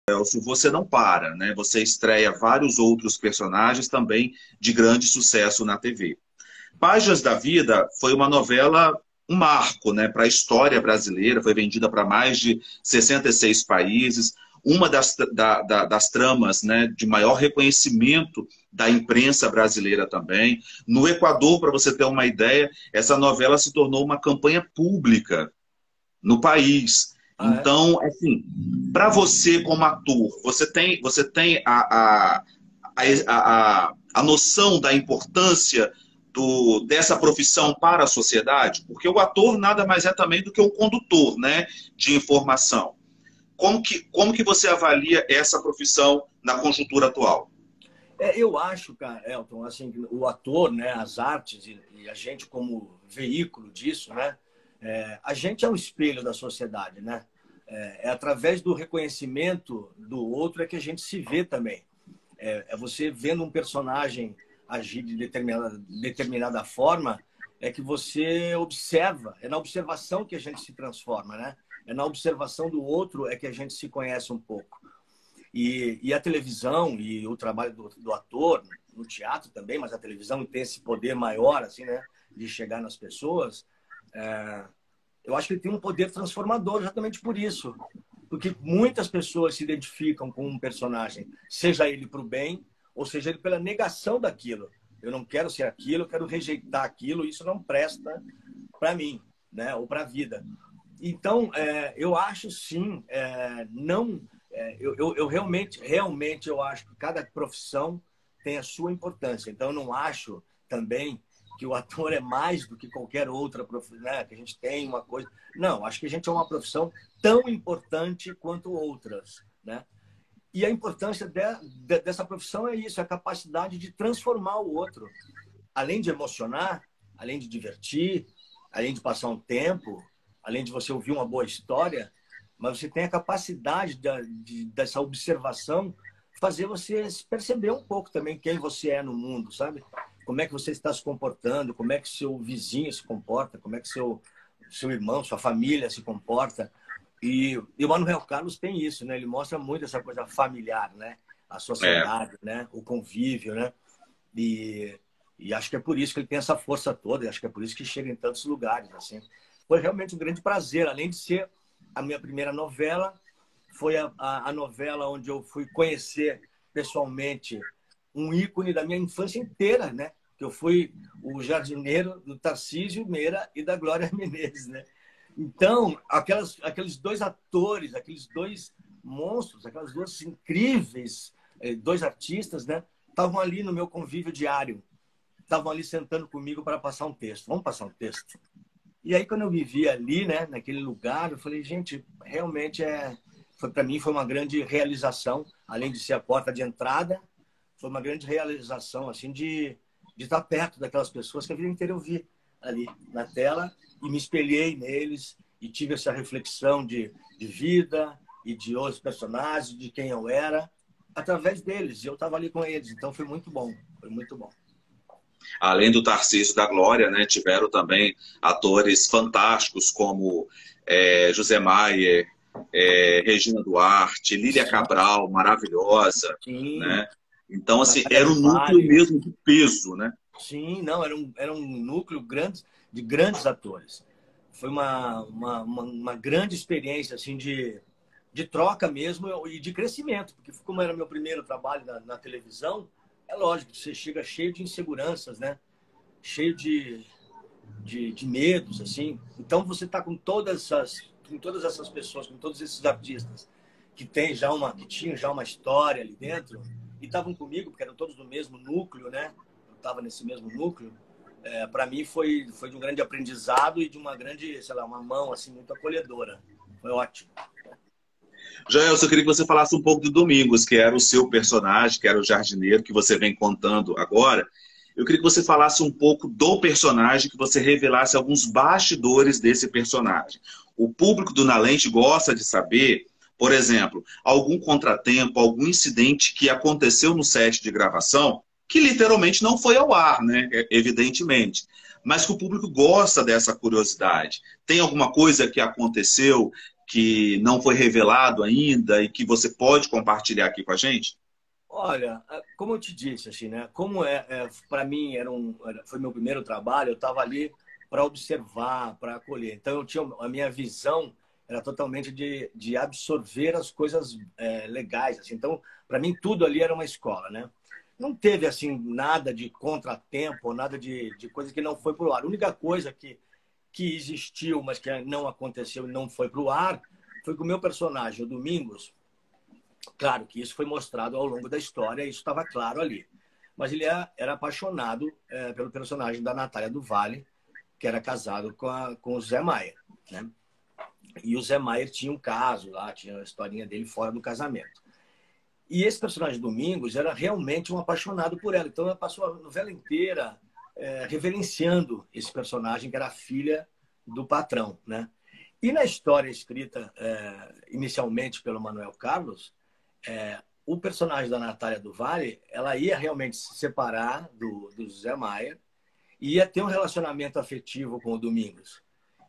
Elcio, você não para, né? Você estreia vários outros personagens também de grande sucesso na TV. Páginas da Vida foi uma novela, um marco, né, para a história brasileira, foi vendida para mais de 66 países, uma das tramas, né, de maior reconhecimento da imprensa brasileira também. No Equador, para você ter uma ideia, essa novela se tornou uma campanha pública no país. Ah, é? Então, assim, para você como ator, você tem a noção da importância dessa profissão para a sociedade? Porque o ator nada mais é também do que um condutor, né, de informação. Como que você avalia essa profissão na conjuntura atual? Eu acho, cara, Elton, assim, que o ator, né, as artes e a gente como veículo disso, né, a gente é um espelho da sociedade, né? É através do reconhecimento do outro é que a gente se vê também. É você vendo um personagem agir de determinada forma, é que você observa, é na observação que a gente se transforma, né? É na observação do outro é que a gente se conhece um pouco. E a televisão e o trabalho do ator, no teatro também, mas a televisão tem esse poder maior, assim, né, de chegar nas pessoas. Eu acho que ele tem um poder transformador exatamente por isso. Porque muitas pessoas se identificam com um personagem, seja ele para o bem, ou seja ele pela negação daquilo. Eu não quero ser aquilo, eu quero rejeitar aquilo, isso não presta para mim, né, ou para a vida. Então, eu acho sim, não, eu realmente eu acho que cada profissão tem a sua importância. Então, eu não acho também que o ator é mais do que qualquer outra profissão, né? Que a gente tem uma coisa. Não, acho que a gente é uma profissão tão importante quanto outras, né? E a importância dessa profissão é isso, é a capacidade de transformar o outro. Além de emocionar, além de divertir, além de passar um tempo, além de você ouvir uma boa história, mas você tem a capacidade dessa observação fazer você se perceber um pouco também quem você é no mundo, sabe? Como é que você está se comportando, como é que seu vizinho se comporta, como é que seu irmão, sua família se comporta. E o Manuel Carlos tem isso, né? Ele mostra muito essa coisa familiar, né? A É, sociedade, né? O convívio, né? E acho que é por isso que ele tem essa força toda, e acho que é por isso que chega em tantos lugares, assim. Foi realmente um grande prazer, além de ser a minha primeira novela, foi a novela onde eu fui conhecer pessoalmente um ícone da minha infância inteira, né? Que eu fui o jardineiro do Tarcísio Meira e da Glória Menezes, né? Então, aqueles dois atores, aqueles dois monstros, aquelas duas incríveis, dois artistas, né? Estavam ali no meu convívio diário. Estavam ali sentando comigo para passar um texto. Vamos passar um texto? E aí, quando eu me vi ali, né, naquele lugar, eu falei, gente, realmente para mim foi uma grande realização, além de ser a porta de entrada, foi uma grande realização, assim, de estar perto daquelas pessoas que a vida inteira eu vi ali na tela e me espelhei neles e tive essa reflexão de vida e de outros personagens, de quem eu era, através deles. E eu estava ali com eles, então foi muito bom, foi muito bom. além do Tarcísio e da Glória, né, tiveram também atores fantásticos como José Maier, Regina Duarte, Lília Sim, Cabral, maravilhosa, sim. né? Então, assim, Natália era de um núcleo Vale. mesmo de peso, né? Sim, não, era um núcleo grande, de grandes atores. Foi uma grande experiência assim, de troca mesmo e de crescimento, porque como era meu primeiro trabalho na televisão, é lógico, você chega cheio de inseguranças, né? Cheio de medos, assim. Então você está com todas essas pessoas, com todos esses artistas que tinham já uma história ali dentro e estavam comigo, porque eram todos do mesmo núcleo, né? Eu estava nesse mesmo núcleo. Para mim foi de um grande aprendizado e de uma grande, sei lá, uma mão assim muito acolhedora. Foi ótimo. Jael, eu queria que você falasse um pouco do Domingos, que era o seu personagem, que era o jardineiro, que você vem contando agora. Eu queria que você falasse um pouco do personagem, que você revelasse alguns bastidores desse personagem. O público do Nalente gosta de saber, por exemplo, algum contratempo, algum incidente que aconteceu no set de gravação, que literalmente não foi ao ar, né? Evidentemente. Mas que o público gosta dessa curiosidade. Tem alguma coisa que aconteceu que não foi revelado ainda e que você pode compartilhar aqui com a gente? Olha, como eu te disse, assim, né? Como para mim foi meu primeiro trabalho, eu estava ali para observar, para acolher. Então eu tinha a minha visão era totalmente de absorver as coisas legais, assim. Então para mim tudo ali era uma escola, né? Não teve assim nada de contratempo, nada de coisa que não foi pro ar. A única coisa que existiu, mas que não aconteceu e não foi pro ar, foi que o meu personagem, o Domingos. Claro que isso foi mostrado ao longo da história, isso estava claro ali. Mas ele era apaixonado pelo personagem da Natália do Vale, que era casado com o Zé Maier, né? E o Zé Maier tinha um caso lá, tinha a historinha dele fora do casamento. E esse personagem Domingos era realmente um apaixonado por ela. Então ela passou a novela inteira reverenciando esse personagem, que era a filha do patrão, né? E na história escrita inicialmente pelo Manuel Carlos, o personagem da Natália do Vale, ela ia realmente se separar do Zé Maier e ia ter um relacionamento afetivo com o Domingos.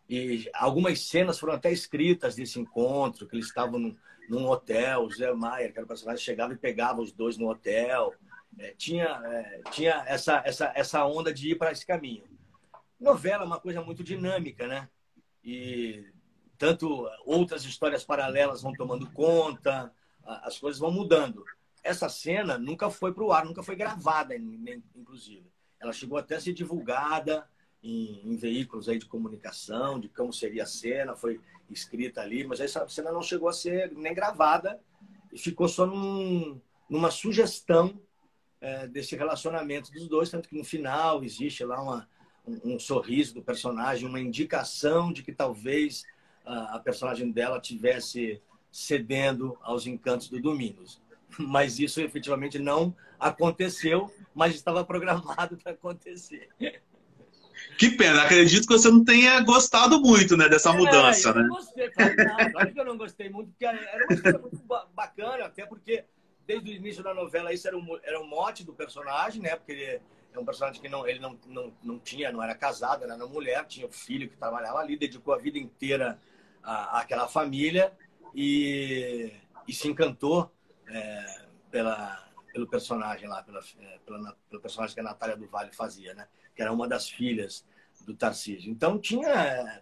E algumas cenas foram até escritas desse encontro, que eles estavam num hotel, o Zé Maier, que era o personagem, chegava e pegava os dois no hotel. Tinha essa onda de ir para esse caminho. Novela é uma coisa muito dinâmica, né? E tanto outras histórias paralelas vão tomando conta, as coisas vão mudando. Essa cena nunca foi para o ar, nunca foi gravada, inclusive. Ela chegou até a ser divulgada em veículos aí de comunicação, de como seria a cena, foi escrita ali, mas essa cena não chegou a ser nem gravada e ficou só numa sugestão desse relacionamento dos dois, tanto que no final existe lá um sorriso do personagem, uma indicação de que talvez a personagem dela tivesse cedendo aos encantos do Domingos. Mas isso efetivamente não aconteceu, mas estava programado para acontecer. Que pena, acredito que você não tenha gostado muito, né, dessa mudança, Eu né? não gostei, claro que eu não gostei muito, porque era uma história muito bacana, até porque desde o início da novela isso era um mote do personagem, né? Porque ele é um personagem que ele não era casado, era uma mulher, tinha um filho que trabalhava ali, dedicou a vida inteira àquela família e se encantou pelo personagem lá, pelo personagem que a Natália do Vale fazia, né? Que era uma das filhas do Tarcísio. Então,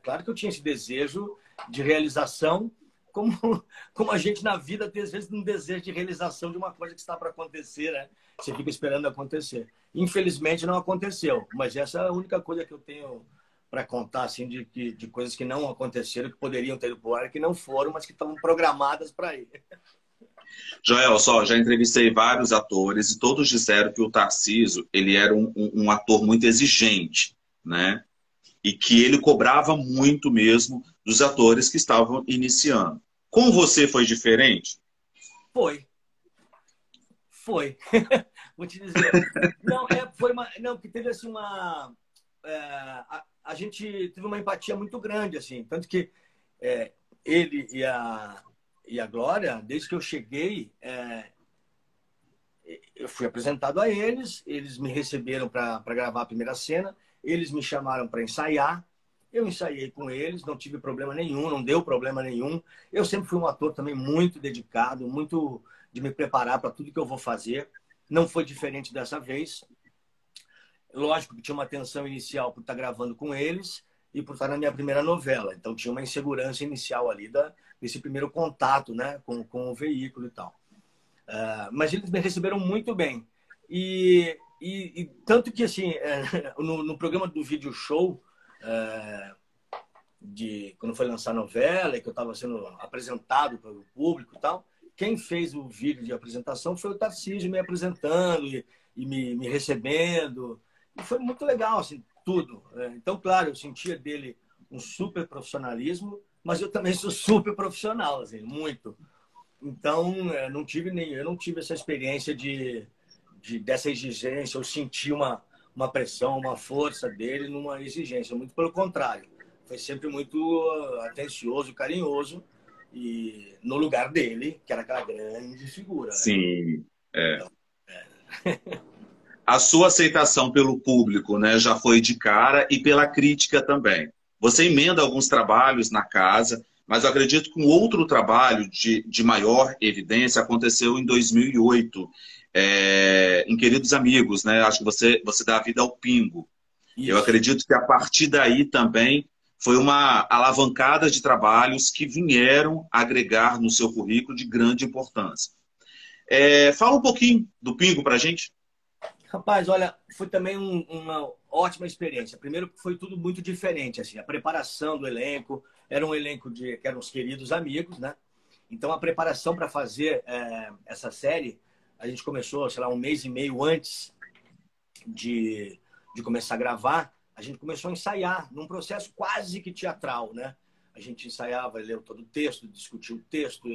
claro que eu tinha esse desejo de realização, como a gente na vida tem, às vezes, um desejo de realização de uma coisa que está para acontecer, né? Você fica esperando acontecer. Infelizmente, não aconteceu, mas essa é a única coisa que eu tenho para contar, assim, de coisas que não aconteceram, que poderiam ter ido para o ar, que não foram, mas que estavam programadas para ir. Joel, já entrevistei vários atores e todos disseram que o Tarcísio, ele era um ator muito exigente, né? E que ele cobrava muito mesmo dos atores que estavam iniciando. Com você foi diferente? Foi. Vou te dizer. Não, porque teve assim a gente teve uma empatia muito grande, assim. Tanto que ele e a Glória, desde que eu cheguei, eu fui apresentado a eles me receberam para gravar a primeira cena, eles me chamaram para ensaiar, eu ensaiei com eles, não tive problema nenhum, não deu problema nenhum. Eu sempre fui um ator também muito dedicado, muito de me preparar para tudo que eu vou fazer. Não foi diferente dessa vez. Lógico que tinha uma tensão inicial por estar gravando com eles e por estar na minha primeira novela. Então tinha uma insegurança inicial ali desse primeiro contato, né, com o veículo e tal. Mas eles me receberam muito bem. E tanto que, assim, no programa do Vídeo Show, quando foi lançar a novela, que eu estava sendo apresentado para o público e tal, quem fez o vídeo de apresentação foi o Tarcísio me apresentando e me recebendo. E foi muito legal, assim, tudo. Então, claro, eu sentia dele um super profissionalismo, mas eu também sou super profissional, assim, muito. Então, eu não tive essa experiência dessa exigência, eu senti uma pressão, uma força dele numa exigência, muito pelo contrário. Foi sempre muito atencioso, carinhoso, e no lugar dele, que era aquela grande figura. Sim. Né? Então, A sua aceitação pelo público, né, já foi de cara e pela crítica também. Você emenda alguns trabalhos na casa, mas eu acredito que um outro trabalho de maior evidência aconteceu em 2008, em Queridos Amigos, né? Acho que você dá vida ao Pingo. Eu Isso. acredito que a partir daí também foi uma alavancada de trabalhos que vieram agregar no seu currículo de grande importância. Fala um pouquinho do Pingo para a gente. Rapaz, olha, foi também uma ótima experiência. Primeiro, foi tudo muito diferente, assim, a preparação do elenco, era um elenco que eram os queridos amigos, né? Então, a preparação para fazer essa série, a gente começou, sei lá, um mês e meio antes de começar a gravar, a gente começou a ensaiar num processo quase que teatral, né? A gente ensaiava, leu todo o texto, discutiu o texto,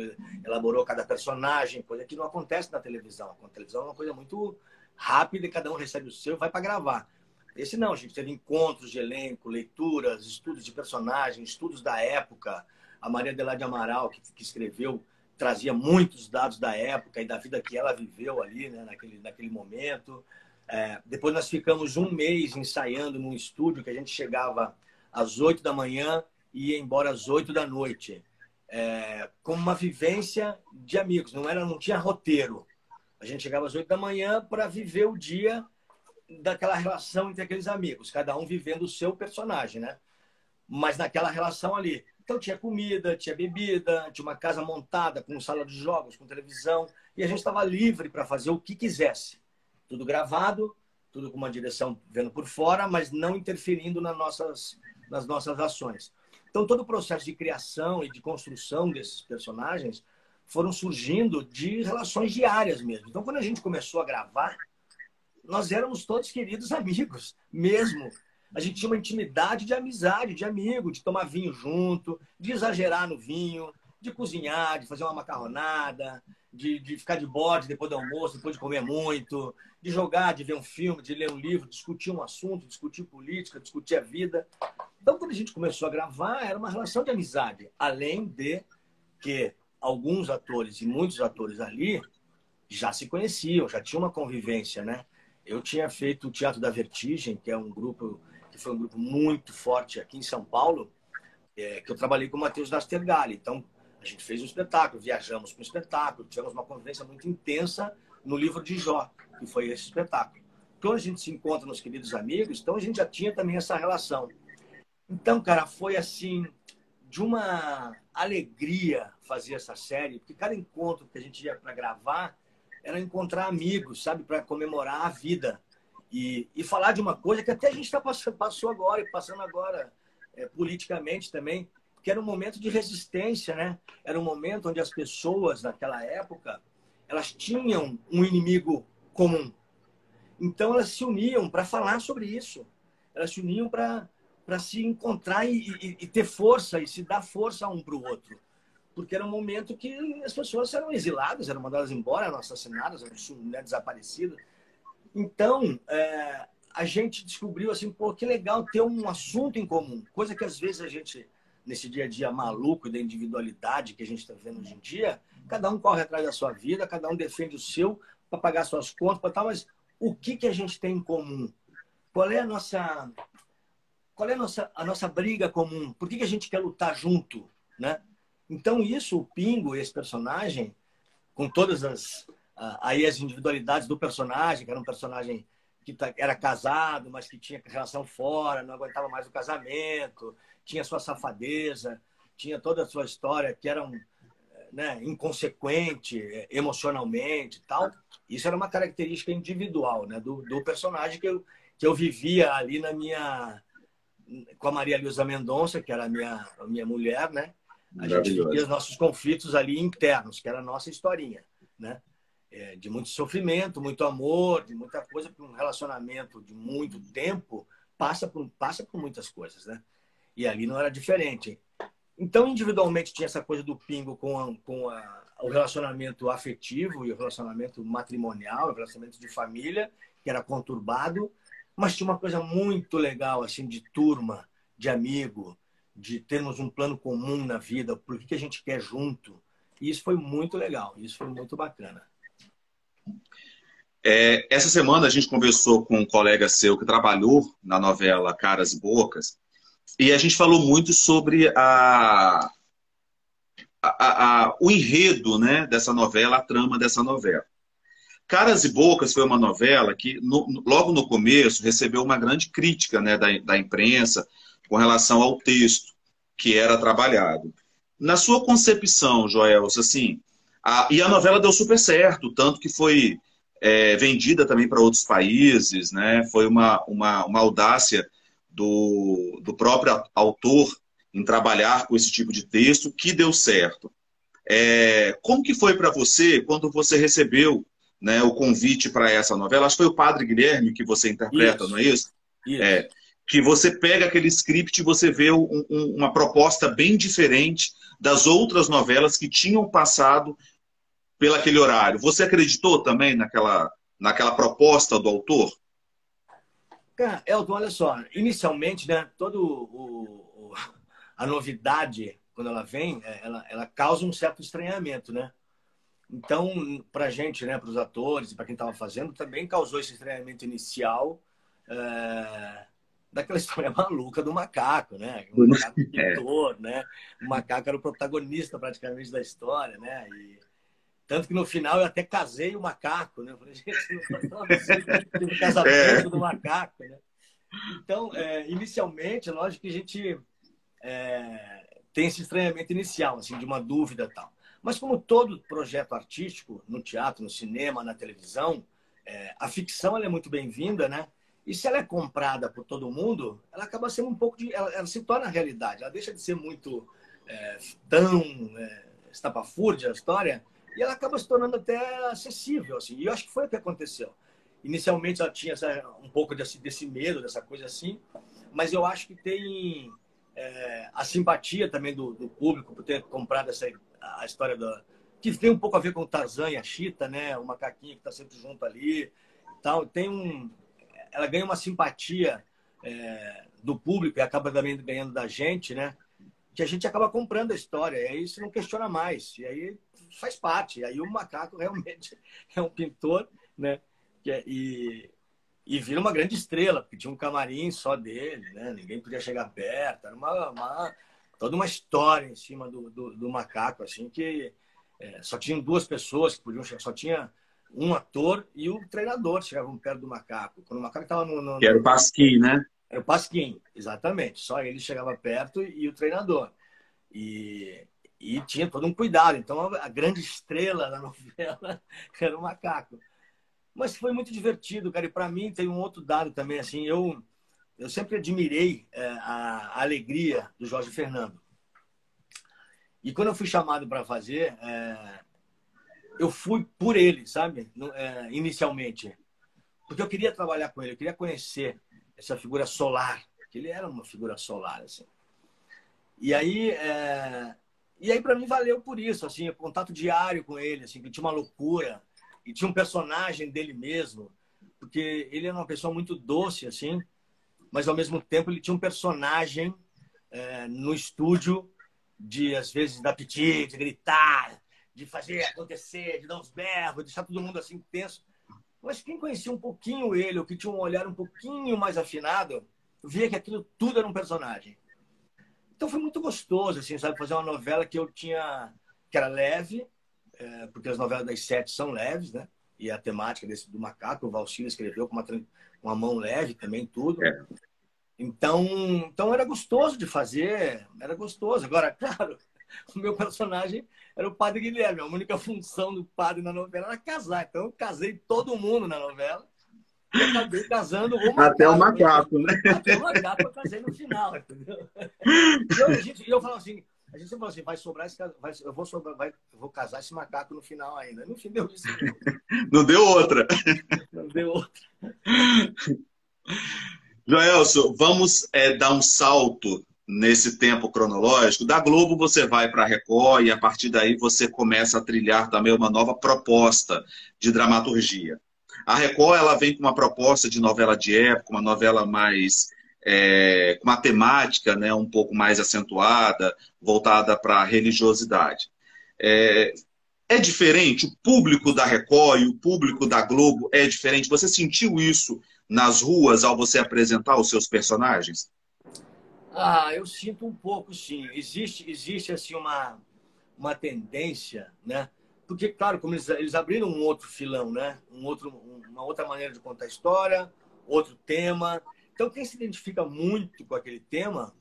elaborou cada personagem, coisa que não acontece na televisão. A televisão é uma coisa muito rápida e cada um recebe o seu e vai para gravar. Esse não, a gente teve encontros de elenco, leituras, estudos de personagens, estudos da época. A Maria Adelaide Amaral, que escreveu, trazia muitos dados da época e da vida que ela viveu ali, né, naquele momento. Depois nós ficamos um mês ensaiando num estúdio que a gente chegava às 8 da manhã e ia embora às 8 da noite. Como uma vivência de amigos, não tinha roteiro. A gente chegava às 8 da manhã para viver o dia daquela relação entre aqueles amigos, cada um vivendo o seu personagem, né? Mas naquela relação ali. Então tinha comida, tinha bebida, tinha uma casa montada com sala de jogos, com televisão, e a gente estava livre para fazer o que quisesse. Tudo gravado, tudo com uma direção vendo por fora, mas não interferindo nas nossas ações. Então todo o processo de criação e de construção desses personagens foram surgindo de relações diárias mesmo. Então quando a gente começou a gravar, nós éramos todos queridos amigos, mesmo. A gente tinha uma intimidade de amizade, de amigo, de tomar vinho junto, de exagerar no vinho, de cozinhar, de fazer uma macarronada, de ficar de bode depois do almoço, depois de comer muito, de jogar, de ver um filme, de ler um livro, discutir um assunto, discutir política, discutir a vida. Então, quando a gente começou a gravar, era uma relação de amizade, além de que alguns atores e muitos atores ali já se conheciam, já tinham uma convivência, né? Eu tinha feito o Teatro da Vertigem, que foi um grupo muito forte aqui em São Paulo, que eu trabalhei com o Matheus Nastergalli. Então, a gente fez um espetáculo, viajamos para um espetáculo, tivemos uma convivência muito intensa no livro de Jó, que foi esse espetáculo. Quando a gente se encontra nos Queridos Amigos, então a gente já tinha também essa relação. Então, cara, foi assim, de uma alegria fazer essa série, porque cada encontro que a gente ia para gravar era encontrar amigos, sabe, para comemorar a vida. E falar de uma coisa que até a gente passou agora e passando agora politicamente também, que era um momento de resistência, né? Era um momento onde as pessoas naquela época elas tinham um inimigo comum. Então elas se uniam para falar sobre isso. Elas se uniam para se encontrar e ter força e se dar força um para o outro. Porque era um momento que as pessoas eram exiladas, eram mandadas embora, eram assassinadas, eram desaparecidas. Então, a gente descobriu assim, pô, que legal ter um assunto em comum. Coisa que às vezes a gente, nesse dia a dia maluco da individualidade que a gente está vivendo hoje em dia, cada um corre atrás da sua vida, cada um defende o seu para pagar suas contas, para tal, mas o que a gente tem em comum? Qual é a nossa briga comum? Por que a gente quer lutar junto, né? Então isso, o Pingo, esse personagem, com todas as individualidades do personagem, que era um personagem que era casado, mas que tinha relação fora, não aguentava mais o casamento, tinha sua safadeza, tinha toda a sua história que era inconsequente emocionalmente e tal. Isso era uma característica individual, né, do personagem que eu vivia ali com a Maria Luísa Mendonça, que era a minha mulher, né? A gente vivia os nossos conflitos ali internos, que era a nossa historinha, né? De muito sofrimento, muito amor, de muita coisa, porque um relacionamento de muito tempo passa por muitas coisas, né? E ali não era diferente. Então, individualmente, tinha essa coisa do Pingo com o relacionamento afetivo e o relacionamento matrimonial, o relacionamento de família, que era conturbado, mas tinha uma coisa muito legal, assim, de turma, de amigo, de termos um plano comum na vida, por que a gente quer junto. E isso foi muito legal, isso foi muito bacana. Essa semana a gente conversou com um colega seu que trabalhou na novela Caras e Bocas, e a gente falou muito sobre o enredo, né, dessa novela, a trama dessa novela. Caras e Bocas foi uma novela que, logo no começo, recebeu uma grande crítica, né, da imprensa com relação ao texto que era trabalhado. Na sua concepção, Joelson, assim, e a novela deu super certo, tanto que foi vendida também para outros países, né? Foi uma audácia do próprio autor em trabalhar com esse tipo de texto que deu certo. Como que foi para você quando você recebeu, né, o convite para essa novela? Acho que foi o Padre Guilherme que você interpreta, não é Isso, isso? isso. É, que você pega aquele script e você vê uma proposta bem diferente das outras novelas que tinham passado pelo aquele horário. Você acreditou também naquela proposta do autor? Cara, Elton, olha só, inicialmente, né, a novidade, quando ela vem, ela causa um certo estranhamento, né? Então, para a gente, né, para os atores e para quem estava fazendo, também causou esse estranhamento inicial daquela história maluca do macaco, né? O macaco É, pintor, né? O macaco era o protagonista praticamente da história, né? E tanto que no final eu até casei o macaco, né? Eu falei, gente, não faz tão absurdo. Teve o é, casamento do macaco, né? Então, inicialmente, é lógico que a gente tem esse estranhamento inicial, assim, de uma dúvida e tal. Mas como todo projeto artístico, no teatro, no cinema, na televisão, a ficção ela é muito bem-vinda, né? E se ela é comprada por todo mundo, ela acaba sendo um pouco de... Ela se torna realidade. Ela deixa de ser muito tão estapafúrdia a história e ela acaba se tornando até acessível, assim. E eu acho que foi o que aconteceu. Inicialmente ela tinha um pouco desse medo, dessa coisa assim, mas eu acho que tem a simpatia também do público por ter comprado a história que tem um pouco a ver com o Tarzan e a Cheetah, né? O macaquinho que está sempre junto ali, tal. Ela ganha uma simpatia do público e acaba também ganhando da gente, né? Que a gente acaba comprando a história, e aí você não questiona mais, e aí faz parte. E aí o macaco realmente é um pintor, né? E vira uma grande estrela, porque tinha um camarim só dele, né? Ninguém podia chegar perto. Era toda uma história em cima do macaco, assim, que só tinham duas pessoas que podiam chegar, só tinha um ator e o treinador chegavam perto do macaco. Quando o macaco estava que era o Pasquim, né? Era o Pasquim, exatamente. Só ele chegava perto e o treinador. E tinha todo um cuidado. Então, a grande estrela da novela era o macaco. Mas foi muito divertido, cara. E para mim tem um outro dado também, assim, eu sempre admirei a alegria do Jorge Fernando. E quando eu fui chamado para fazer, eu fui por ele, sabe? Inicialmente. Porque eu queria trabalhar com ele, eu queria conhecer essa figura solar, que ele era uma figura solar, assim. E aí, para mim valeu por isso, assim, o contato diário com ele, assim, que tinha uma loucura e tinha um personagem dele mesmo, porque ele era uma pessoa muito doce, assim, mas ao mesmo tempo ele tinha um personagem no estúdio de, às vezes, dar piti, de gritar, de fazer acontecer, de dar uns berros, de deixar todo mundo assim tenso. Mas quem conhecia um pouquinho ele, ou que tinha um olhar um pouquinho mais afinado, via que aquilo tudo era um personagem. Então foi muito gostoso, assim, sabe, fazer uma novela que que era leve, porque as novelas das sete são leves, né? E a temática do macaco, o Valcino escreveu com uma mão leve também, tudo. É. Então era gostoso de fazer, era gostoso. Agora, claro, o meu personagem era o Padre Guilherme. A única função do padre na novela era casar. Então eu casei todo mundo na novela e acabei casando o Até o macaco. macaco, né? Até o macaco eu casei no final, entendeu? Eu falo assim, a gente sempre fala assim, vai sobrar eu vou casar esse macaco no final ainda. No fim deu isso mesmo. Não deu outra. Não deu outro. Joelson, vamos dar um salto nesse tempo cronológico. Da Globo você vai para a Record e a partir daí você começa a trilhar também uma nova proposta de dramaturgia. A Record ela vem com uma proposta de novela de época, uma novela mais com uma temática, né, um pouco mais acentuada, voltada para a religiosidade. É diferente? O público da Record e o público da Globo é diferente? Você sentiu isso nas ruas ao você apresentar os seus personagens? Eu sinto um pouco, sim. Existe assim, uma tendência, né? Porque, claro, como eles abriram um outro filão, né? Uma outra maneira de contar a história, outro tema. Então, quem se identifica muito com aquele tema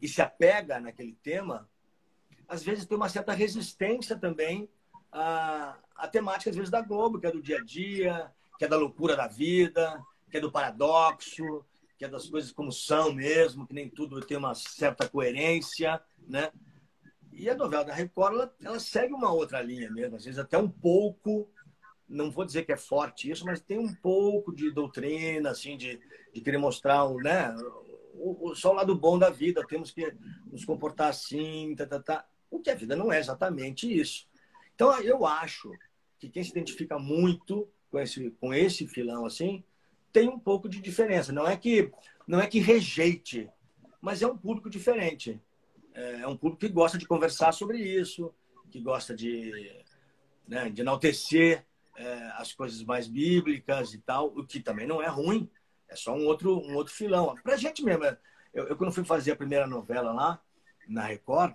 e se apega naquele tema, às vezes tem uma certa resistência também à temática, às vezes, da Globo, que é do dia a dia, que é da loucura da vida, que é do paradoxo, que é das coisas como são mesmo, que nem tudo tem uma certa coerência, né? E a novela da Record, ela segue uma outra linha mesmo, às vezes até um pouco, não vou dizer que é forte isso, mas tem um pouco de doutrina, assim, de querer mostrar né, só o lado bom da vida, temos que nos comportar assim, o que a vida não é exatamente isso. Então, eu acho que quem se identifica muito com esse filão, assim, tem um pouco de diferença. Não é que rejeite, mas é um público diferente. É um público que gosta de conversar sobre isso, que gosta né, de enaltecer as coisas mais bíblicas e tal, o que também não é ruim, é só um outro filão. Pra gente mesmo, eu quando fui fazer a primeira novela lá, na Record,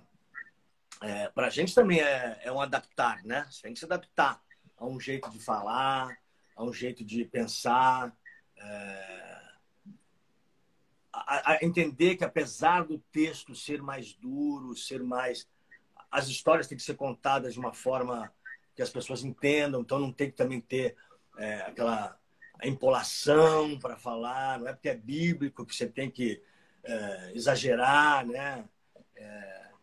pra gente também é um adaptar, né? Você tem que se adaptar a um jeito de falar, a um jeito de pensar, a entender que apesar do texto ser mais duro, as histórias têm que ser contadas de uma forma que as pessoas entendam, então não tem que também ter aquela empolação para falar, não é porque é bíblico que você tem que exagerar, né?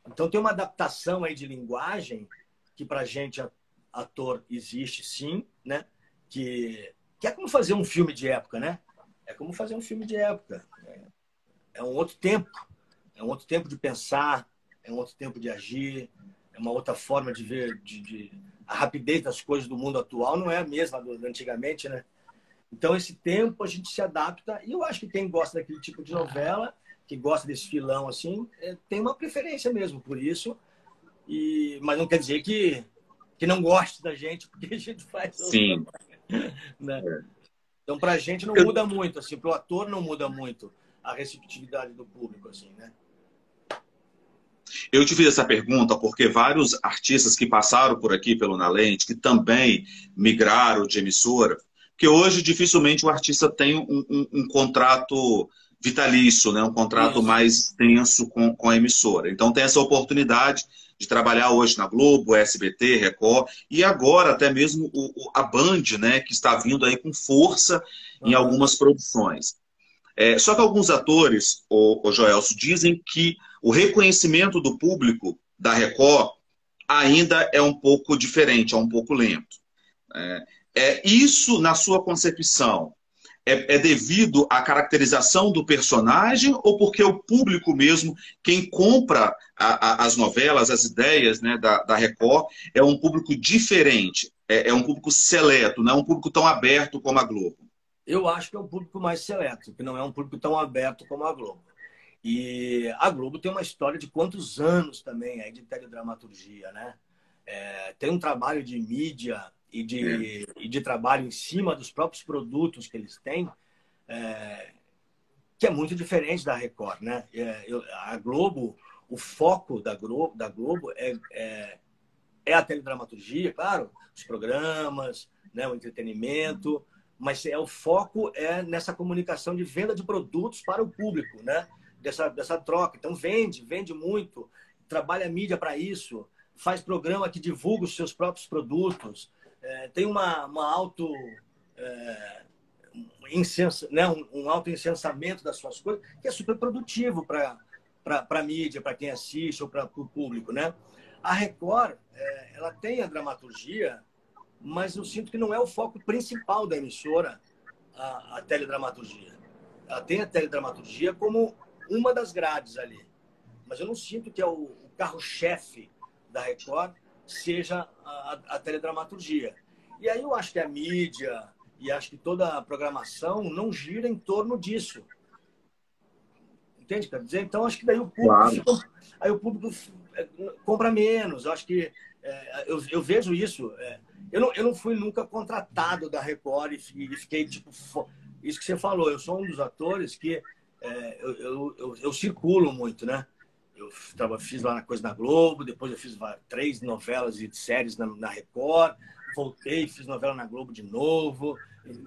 Então tem uma adaptação aí de linguagem que para a gente, ator, existe sim, né? Que é como fazer um filme de época, né? É como fazer um filme de época. É um outro tempo. É um outro tempo de pensar, é um outro tempo de agir, é uma outra forma de ver. A rapidez das coisas do mundo atual não é a mesma do antigamente, né? Então, esse tempo a gente se adapta. E eu acho que quem gosta daquele tipo de novela, que gosta desse filão assim, tem uma preferência mesmo por isso. Mas não quer dizer que não goste da gente, porque a gente faz outra, Sim. né? Então, para a gente não muda muito, assim, para o ator não muda muito a receptividade do público, assim, né? Eu te fiz essa pergunta porque vários artistas que passaram por aqui pelo Na Lente, que também migraram de emissora, porque hoje dificilmente o artista tem um contrato vitalício, né? Um contrato Isso. mais extenso com a emissora. Então tem essa oportunidade de trabalhar hoje na Globo, SBT, Record, e agora até mesmo a Band, né? Que está vindo aí com força em algumas produções. Só que alguns atores, o Joelso, dizem que o reconhecimento do público da Record ainda é um pouco diferente, é um pouco lento. Isso, na sua concepção, é devido à caracterização do personagem ou porque o público mesmo, quem compra as novelas, as ideias, né, da Record, é um público diferente, é um público seleto, não é um público tão aberto como a Globo? Eu acho que é um público mais seleto, que não é um público tão aberto como a Globo. E a Globo tem uma história de quantos anos também aí de teledramaturgia, né? Tem um trabalho de mídia e de trabalho em cima dos próprios produtos que eles têm, que é muito diferente da Record, né? A Globo, o foco da Globo é a teledramaturgia, claro, os programas, né, o entretenimento, mas o foco é nessa comunicação de venda de produtos para o público, né? Dessa troca. Então vende muito, trabalha a mídia para isso, faz programa que divulga os seus próprios produtos, tem uma auto né, um auto-incensamento das suas coisas, que é super produtivo para a mídia, para quem assiste ou para o público, né? A Record, ela tem a dramaturgia, mas eu sinto que não é o foco principal da emissora, a teledramaturgia. Ela tem a teledramaturgia como uma das grades ali, mas eu não sinto que o carro-chefe da Record seja a teledramaturgia. E aí eu acho que a mídia e acho que toda a programação não gira em torno disso. Entende? Quer dizer, então acho que daí o público, Claro. aí o público compra menos. Eu acho que eu vejo isso. Eu não fui nunca contratado da Record e fiquei tipo isso que você falou. Eu sou um dos atores que eu circulo muito, né? fiz lá na Coisa na Globo, depois eu fiz 3 novelas e séries na Record, voltei, fiz novela na Globo de novo.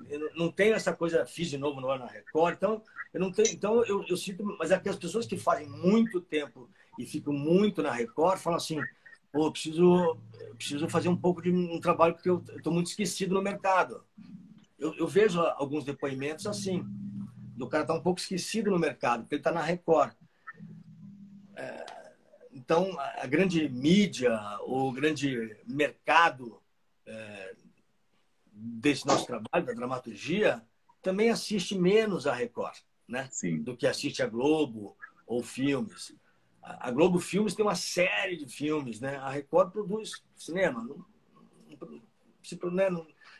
Eu não tenho essa coisa, fiz de novo novela na Record, então eu não tenho, então eu sinto, mas é que as pessoas que fazem muito tempo e ficam muito na Record falam assim, pô, eu preciso fazer um pouco de um trabalho porque eu estou muito esquecido no mercado. Eu vejo alguns depoimentos assim, do cara tá um pouco esquecido no mercado, porque ele está na Record. Então, a grande mídia, o grande mercado desse nosso trabalho, da dramaturgia, também assiste menos a Record, né? Sim. Do que assiste a Globo ou filmes. A Globo Filmes tem uma série de filmes, né? A Record produz cinema.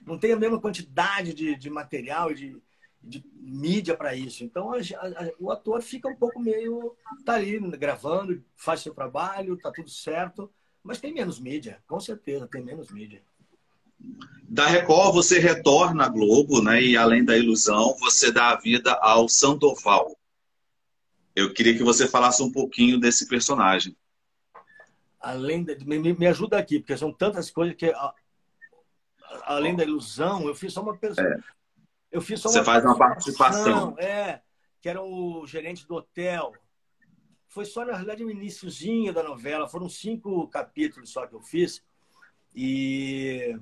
Não tem a mesma quantidade de material e de mídia para isso. Então, o ator fica um pouco meio... Tá ali gravando, faz seu trabalho, tá tudo certo, mas tem menos mídia. Com certeza, tem menos mídia. Da Record, você retorna à Globo, né? E além da ilusão, você dá a vida ao Sandoval. Eu queria que você falasse um pouquinho desse personagem. Me ajuda aqui, porque são tantas coisas que, além da ilusão, eu fiz só uma pessoa. Eu fiz só Você uma faz uma participação. Que era o gerente do hotel. Foi só, na realidade, o iniciozinho da novela. Foram 5 capítulos só que eu fiz. E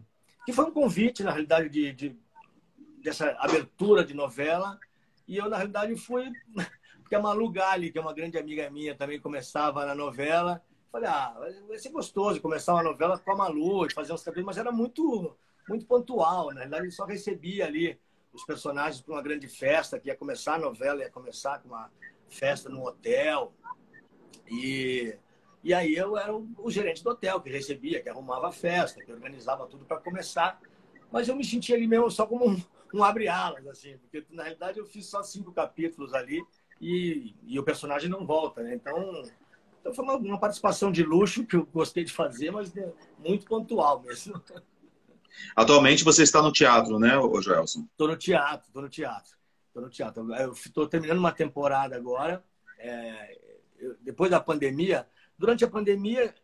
que foi um convite, na realidade, dessa abertura de novela. E eu, na realidade, fui... Porque a Malu Gali, que é uma grande amiga minha, também começava na novela. Falei, vai ser gostoso começar uma novela com a Malu, fazer uns capítulos, mas era muito, muito pontual. Na realidade, ele só recebia ali os personagens para uma grande festa, que ia começar a novela, ia começar com uma festa num hotel. E aí eu era o gerente do hotel, que recebia, que arrumava a festa, que organizava tudo para começar. Mas eu me sentia ali mesmo só como um abre-alas, assim, porque na realidade eu fiz só 5 capítulos ali e o personagem não volta, né? Então foi uma participação de luxo que eu gostei de fazer, mas muito pontual mesmo. Atualmente você está no teatro, né, Joelson? Estou no teatro. Eu estou terminando uma temporada agora, depois da pandemia. Durante a pandemia,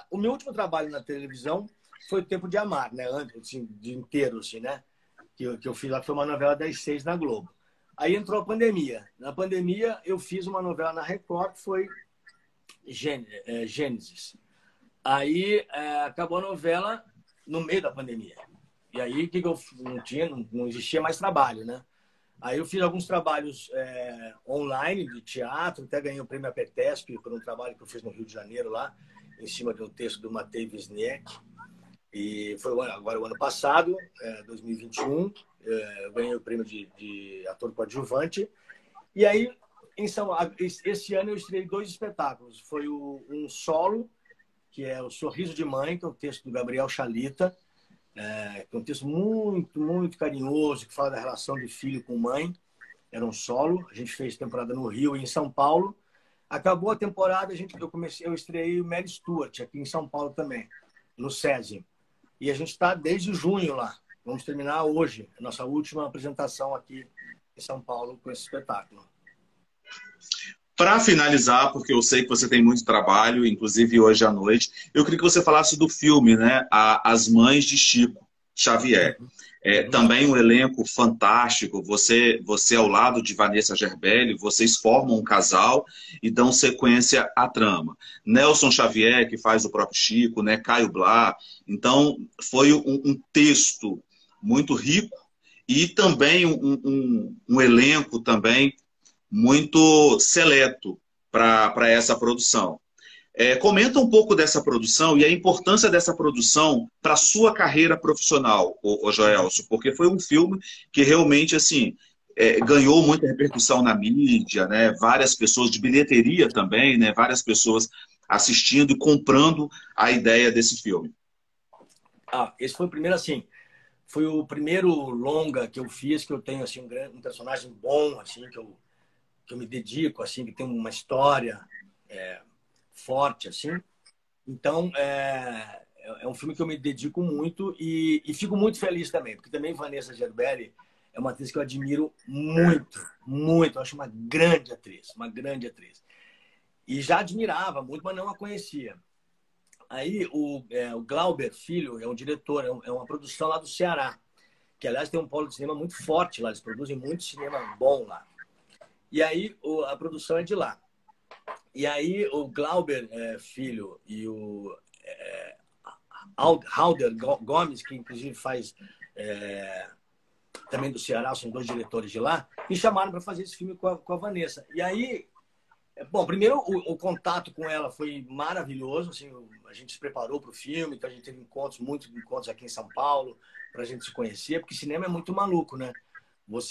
o meu último trabalho na televisão foi o Tempo de Amar, né? Antes, assim, de inteiro, assim, né? Que eu fiz lá, que foi uma novela das 6 na Globo. Aí entrou a pandemia. Na pandemia, eu fiz uma novela na Record, que foi Gênesis. Aí acabou a novela no meio da pandemia. E aí que eu não existia mais trabalho, né? Aí eu fiz alguns trabalhos online de teatro, até ganhei o prêmio Apertesp por um trabalho que eu fiz no Rio de Janeiro lá, em cima de um texto do Matei Wisniewski. E foi agora o ano passado, 2021, eu ganhei o prêmio de ator coadjuvante. E aí, esse ano eu estreiei 2 espetáculos. Foi um solo, que é o Sorriso de Mãe, que é um texto do Gabriel Chalita, que é um texto muito, muito carinhoso, que fala da relação de filho com mãe. Era um solo. A gente fez temporada no Rio e em São Paulo. Acabou a temporada, eu estreiei o Mary Stuart, aqui em São Paulo também, no SESI. E a gente está desde junho lá. Vamos terminar hoje, a nossa última apresentação aqui em São Paulo com esse espetáculo. Para finalizar, porque eu sei que você tem muito trabalho, inclusive hoje à noite, eu queria que você falasse do filme, né? As Mães de Chico Xavier. Também um elenco fantástico, você ao lado de Vanessa Gerbelli, vocês formam um casal e dão sequência à trama. Nelson Xavier, que faz o próprio Chico, né? Caio Blá. Então, foi um texto muito rico e também um elenco também muito seleto para essa produção. Comenta um pouco dessa produção e a importância dessa produção para a sua carreira profissional, o Joelson, porque foi um filme que realmente assim ganhou muita repercussão na mídia, né? Várias pessoas de bilheteria também, né? Várias pessoas assistindo e comprando a ideia desse filme. Esse foi o primeiro, assim, foi o primeiro longa que eu fiz, que eu tenho assim um personagem bom, assim, que eu me dedico, assim, que tem uma história forte, assim. Então, é um filme que eu me dedico muito e fico muito feliz também, porque também Vanessa Gerbelli é uma atriz que eu admiro muito, muito. Eu acho uma grande atriz, uma grande atriz. E já admirava muito, mas não a conhecia. Aí o Glauber Filho é um diretor, é uma produção lá do Ceará, que aliás tem um polo de cinema muito forte lá, eles produzem muito cinema bom lá. E aí a produção é de lá. E aí o Glauber Filho e o Halder Gomes, que inclusive faz também do Ceará, são dois diretores de lá, me chamaram para fazer esse filme com a Vanessa. E aí, bom, primeiro o contato com ela foi maravilhoso, assim, a gente se preparou para o filme, então a gente teve muitos encontros aqui em São Paulo para a gente se conhecer, porque cinema é muito maluco, né?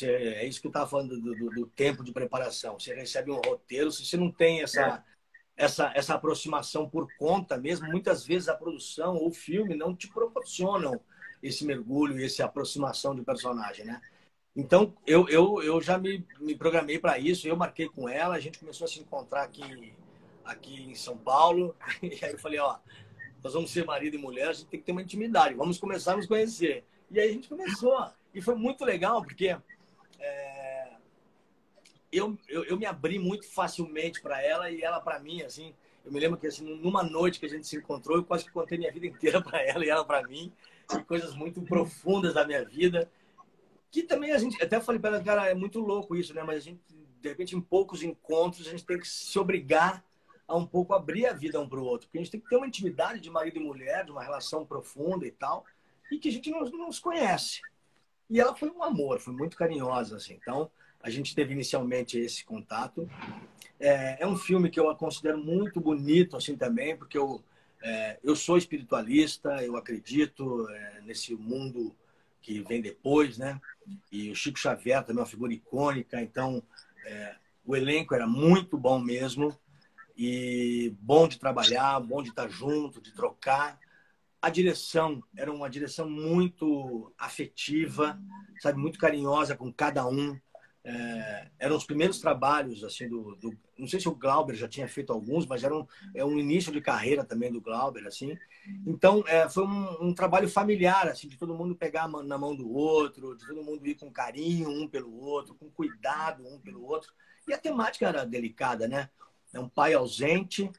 É isso que eu estava falando do tempo de preparação. Você recebe um roteiro, se você não tem essa aproximação por conta mesmo, muitas vezes a produção ou o filme não te proporcionam esse mergulho e essa aproximação de personagem, né? Então, eu já me programei para isso, eu marquei com ela, a gente começou a se encontrar aqui em São Paulo, e aí eu falei, ó, nós vamos ser marido e mulher, a gente tem que ter uma intimidade, vamos começar a nos conhecer. E aí a gente começou, e foi muito legal, porque eu me abri muito facilmente para ela e ela para mim, assim. Eu me lembro que assim, numa noite que a gente se encontrou, eu quase que contei minha vida inteira para ela e ela para mim, e coisas muito profundas da minha vida, que também a gente, até falei para ela, cara, é muito louco isso, né? Mas a gente, de repente, em poucos encontros, a gente tem que se obrigar a um pouco abrir a vida um para o outro, porque a gente tem que ter uma intimidade de marido e mulher, de uma relação profunda e tal, e que a gente não se conhece. E ela foi um amor, foi muito carinhosa, assim. Então, a gente teve inicialmente esse contato. É um filme que eu considero muito bonito, assim, também, porque eu sou espiritualista, eu acredito nesse mundo que vem depois, né? E o Chico Xavier também é uma figura icônica, então o elenco era muito bom mesmo, e bom de trabalhar, bom de estar junto, de trocar. A direção era uma direção muito afetiva, sabe, muito carinhosa com cada um. Eram os primeiros trabalhos assim não sei se o Glauber já tinha feito alguns, mas era um início de carreira também do Glauber, assim. Então foi um trabalho familiar, assim, de todo mundo pegar na mão do outro, de todo mundo ir com carinho um pelo outro, com cuidado um pelo outro. E a temática era delicada, né? É um pai ausente,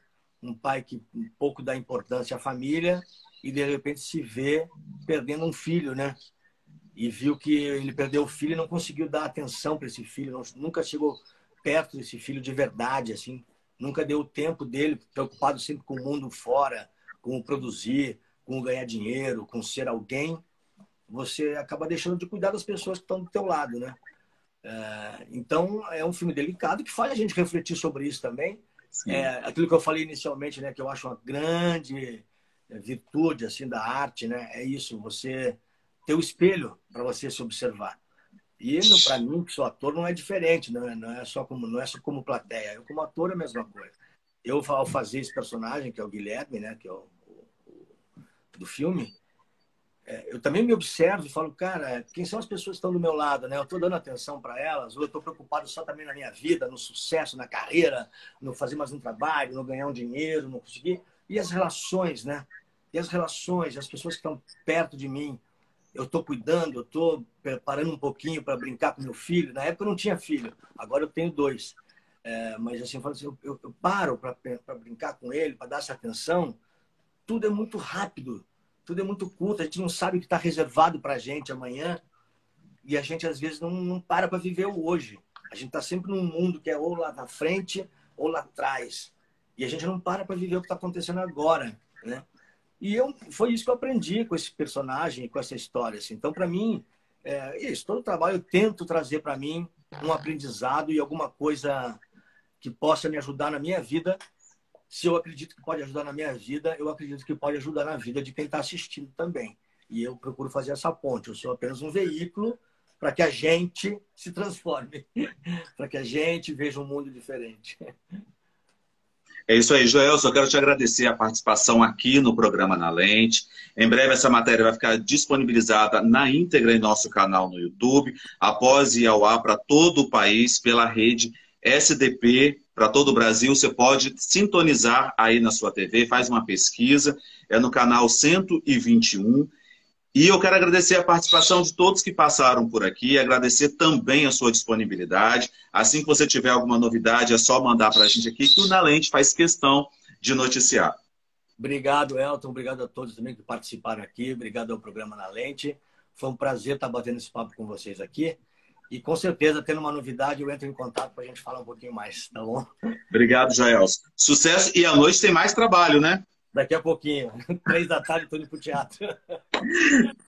um pai que um pouco dá importância à família e de repente se vê perdendo um filho, né? E viu que ele perdeu o filho e não conseguiu dar atenção para esse filho, nunca chegou perto desse filho de verdade, assim, nunca deu o tempo dele, preocupado sempre com o mundo fora, com o produzir, com o ganhar dinheiro, com ser alguém. Você acaba deixando de cuidar das pessoas que estão do teu lado, né? Então, é um filme delicado que faz a gente refletir sobre isso também. Aquilo que eu falei inicialmente, né, que eu acho uma grande virtude assim da arte, né? É isso, você ter o espelho para você se observar. E para mim, que sou ator, não é diferente, não é só como plateia. Eu como ator é a mesma coisa. Eu, ao fazer esse personagem, que é o Guilherme, né, que é o do filme, eu também me observo e falo, cara, quem são as pessoas que estão do meu lado, né? Eu estou dando atenção para elas, ou eu estou preocupado só também na minha vida, no sucesso, na carreira, no fazer mais um trabalho, no ganhar um dinheiro, no conseguir. E as relações, né? E as relações, as pessoas que estão perto de mim. Eu estou cuidando, eu estou preparando um pouquinho para brincar com meu filho. Na época eu não tinha filho, agora eu tenho 2. Mas assim, eu paro para brincar com ele, para dar essa atenção. Tudo é muito rápido, tudo é muito curto. A gente não sabe o que está reservado para a gente amanhã. E a gente, às vezes, não para viver o hoje. A gente está sempre num mundo que é ou lá na frente ou lá atrás. E a gente não para viver o que está acontecendo agora, né? E foi isso que eu aprendi com esse personagem, com essa história. Assim. Então, para mim, isso. Todo trabalho eu tento trazer para mim um aprendizado e alguma coisa que possa me ajudar na minha vida. Se eu acredito que pode ajudar na minha vida, eu acredito que pode ajudar na vida de quem está assistindo também. E eu procuro fazer essa ponte. Eu sou apenas um veículo para que a gente se transforme, para que a gente veja um mundo diferente. É isso aí, Joel. Só quero te agradecer a participação aqui no programa Na Lente. Em breve essa matéria vai ficar disponibilizada na íntegra em nosso canal no YouTube, após ir ao ar para todo o país pela rede SDP, para todo o Brasil. Você pode sintonizar aí na sua TV, faz uma pesquisa, é no canal 121. E eu quero agradecer a participação de todos que passaram por aqui, agradecer também a sua disponibilidade. Assim que você tiver alguma novidade, é só mandar para a gente aqui, que o Na Lente faz questão de noticiar. Obrigado, Elton. Obrigado a todos também que participaram aqui. Obrigado ao programa Na Lente. Foi um prazer estar batendo esse papo com vocês aqui. E com certeza, tendo uma novidade, eu entro em contato para a gente falar um pouquinho mais, tá bom? Obrigado, Jaelson. Sucesso, e à noite tem mais trabalho, né? Daqui a pouquinho, 3 da tarde, estou indo para o teatro.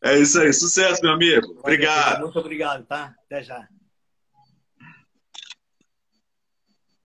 É isso aí. Sucesso, meu amigo. Obrigado. Muito obrigado, tá? Até já.